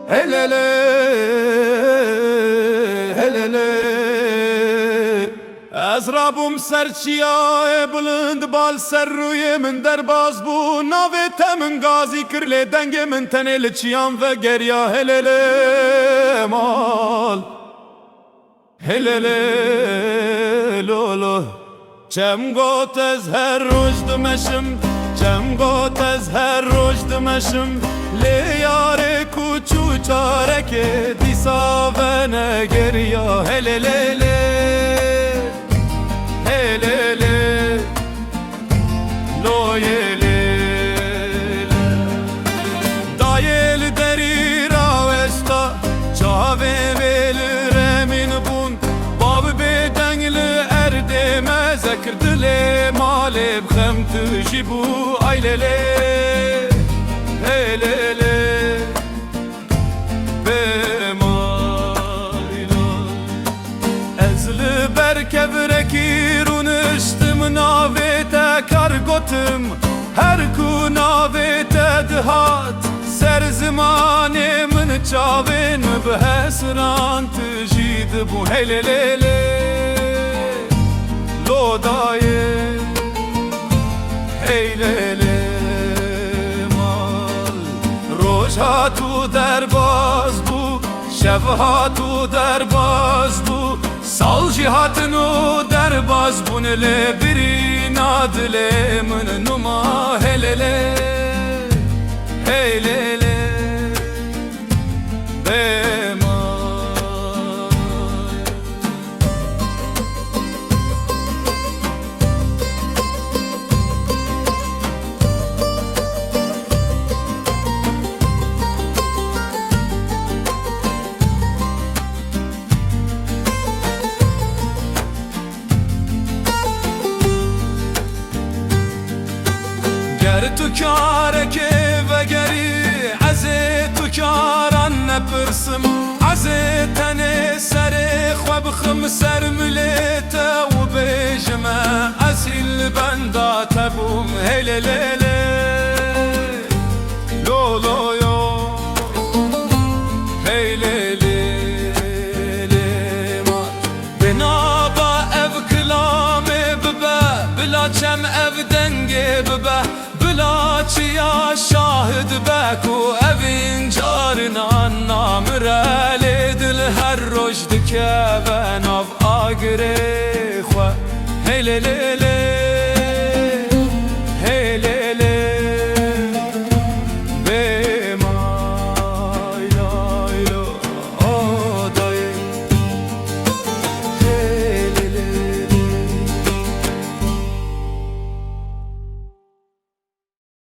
helele helele از رابم سرچیای بلند بال سر روی من در باز بو ناویت من گازی کرلی دنگ من تنیل چیان و گریا هلله مال هلله لولو چم گوت از هر روز دمشم چم گوت از هر روز دمشم لیار کوچو چارک دیسا و نگریا هلله helele loyele dayel deri ravesta çave vel remin bun bab bedengli erdeme zekirdile maleb xemtu jibu aylele helele Berkevreki runuştum navete kargotum her ku navete dihat ser zamanemin çavin behesran tjid bu helelele lodaye heylele mal rojhatu derbaz bu şevhatu derbaz bu Sal cihatını derbaz bunele biri nadile min numa helele helele گر تو کارکه و گری از تو کاران نپرسم از تن سر خواب خم سر ملت و بجمع از هل بندا تبوم هللله لولویو هللله بنا با ev کلامه ببه بلا چم ev دنگه ببه Laçıya şahit beku evin carına namre ledil her roj dike ve nav agre xwe helelele